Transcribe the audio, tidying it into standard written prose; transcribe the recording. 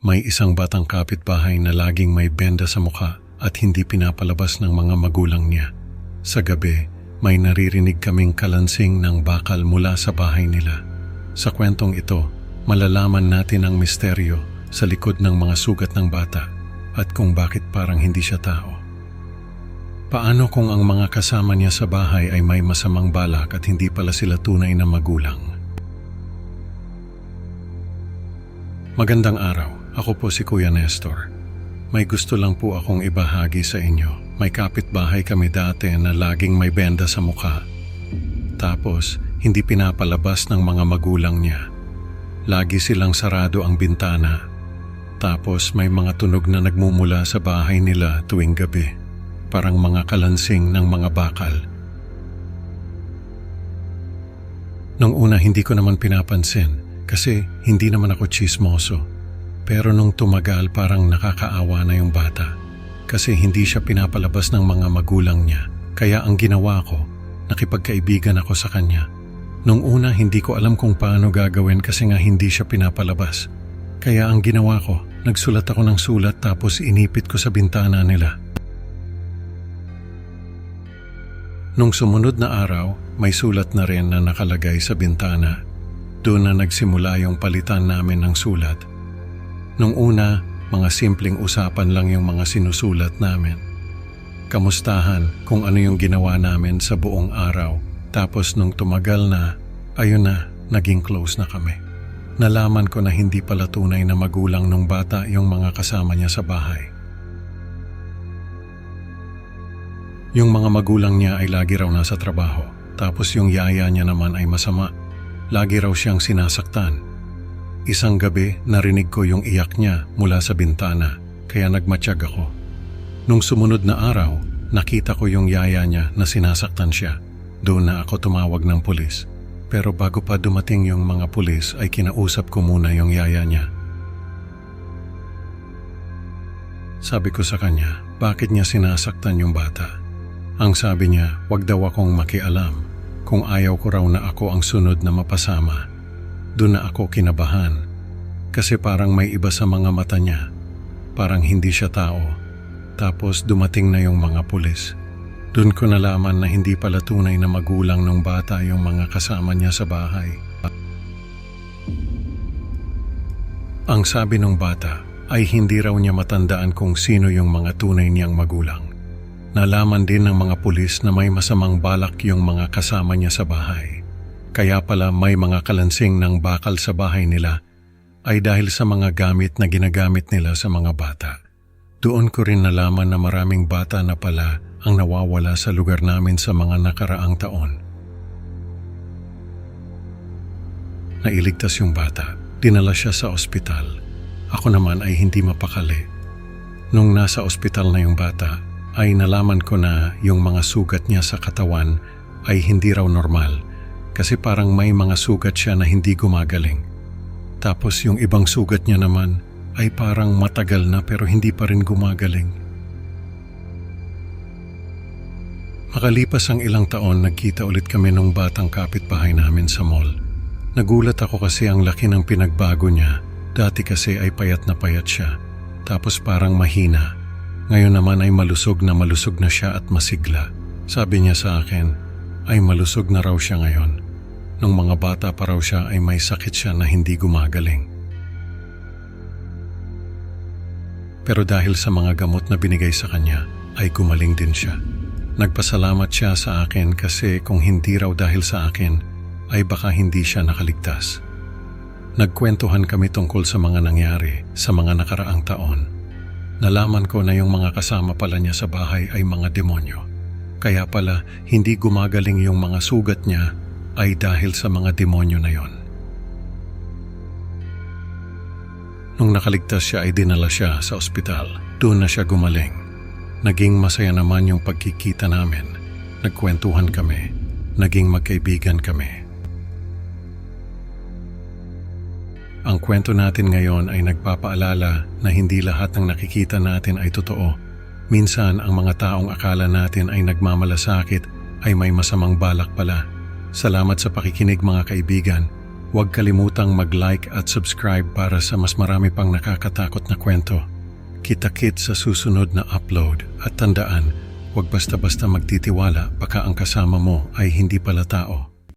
May isang batang kapitbahay na laging may benda sa mukha at hindi pinapalabas ng mga magulang niya. Sa gabi, may naririnig kaming kalansing ng bakal mula sa bahay nila. Sa kwentong ito, malalaman natin ang misteryo sa likod ng mga sugat ng bata at kung bakit parang hindi siya tao. Paano kung ang mga kasama niya sa bahay ay may masamang balak at hindi pala sila tunay na magulang? Magandang araw. Ako po si Kuya Nestor. May gusto lang po akong ibahagi sa inyo. May kapitbahay kami dati na laging may benda sa mukha. Tapos, hindi pinapalabas ng mga magulang niya. Lagi silang sarado ang bintana. Tapos may mga tunog na nagmumula sa bahay nila tuwing gabi. Parang mga kalansing ng mga bakal. Nung una hindi ko naman pinapansin kasi hindi naman ako tsismoso. Pero nung tumagal parang nakakaawa na yung bata kasi hindi siya pinapalabas ng mga magulang niya. Kaya ang ginawa ko, nakipagkaibigan ako sa kanya. Nung una hindi ko alam kung paano gagawin kasi nga hindi siya pinapalabas. Kaya ang ginawa ko, nagsulat ako ng sulat tapos inipit ko sa bintana nila. Nung sumunod na araw, may sulat na rin na nakalagay sa bintana. Doon na nagsimula yung palitan namin ng sulat. Nung una, mga simpleng usapan lang yung mga sinusulat namin. Kamustahan kung ano yung ginawa namin sa buong araw. Tapos nung tumagal na, ayun na, naging close na kami. Nalaman ko na hindi pala tunay na magulang nung bata yung mga kasama niya sa bahay. Yung mga magulang niya ay lagi raw nasa trabaho. Tapos yung yaya niya naman ay masama. Lagi raw siyang sinasaktan. Isang gabi, narinig ko yung iyak niya mula sa bintana, kaya nagmatsyag ako. Nung sumunod na araw, nakita ko yung yaya niya na sinasaktan siya. Doon na ako tumawag ng pulis. Pero bago pa dumating yung mga pulis ay kinausap ko muna yung yaya niya. Sabi ko sa kanya, bakit niya sinasaktan yung bata? Ang sabi niya, wag daw akong makialam kung ayaw ko raw na ako ang sunod na mapasama. Doon na ako kinabahan kasi parang may iba sa mga mata niya. Parang hindi siya tao. Tapos dumating na yung mga pulis. Doon ko nalaman na hindi pala tunay na magulang ng bata yung mga kasama niya sa bahay. Ang sabi ng bata ay hindi raw niya matandaan kung sino yung mga tunay niyang magulang. Nalaman din ng mga pulis na may masamang balak yung mga kasama niya sa bahay. Kaya pala may mga kalansing ng bakal sa bahay nila ay dahil sa mga gamit na ginagamit nila sa mga bata. Doon ko rin nalaman na maraming bata na pala ang nawawala sa lugar namin sa mga nakaraang taon. Nailigtas yung bata, dinala siya sa ospital. Ako naman ay hindi mapakali. Nung nasa ospital na yung bata, ay nalaman ko na yung mga sugat niya sa katawan ay hindi raw normal. Kasi parang may mga sugat siya na hindi gumagaling. Tapos yung ibang sugat niya naman ay parang matagal na pero hindi pa rin gumagaling. Makalipas ang ilang taon, nagkita ulit kami nung batang kapitbahay namin sa mall. Nagulat ako kasi ang laki ng pinagbago niya. Dati kasi ay payat siya. Tapos parang mahina. Ngayon naman ay malusog na siya at masigla. Sabi niya sa akin, ay malusog na raw siya ngayon. Nung mga bata pa raw siya ay may sakit siya na hindi gumagaling. Pero dahil sa mga gamot na binigay sa kanya, ay gumaling din siya. Nagpasalamat siya sa akin kasi kung hindi raw dahil sa akin, ay baka hindi siya nakaligtas. Nagkwentuhan kami tungkol sa mga nangyari sa mga nakaraang taon. Nalaman ko na yung mga kasama pala niya sa bahay ay mga demonyo. Kaya pala hindi gumagaling yung mga sugat niya ay dahil sa mga demonyo na yon. Nung nakaligtas siya ay dinala siya sa ospital. Doon na siya gumaling. Naging masaya naman yung pagkikita namin. Nagkwentuhan kami. Naging magkaibigan kami. Ang kwento natin ngayon ay nagpapaalala na hindi lahat ng nakikita natin ay totoo. Minsan ang mga taong akala natin ay nagmamalasakit ay may masamang balak pala. Salamat sa pakikinig mga kaibigan. Huwag kalimutang mag-like at subscribe para sa mas marami pang nakakatakot na kwento. Kita-kit sa susunod na upload at tandaan, huwag basta-basta magtitiwala baka ang kasama mo ay hindi pala tao.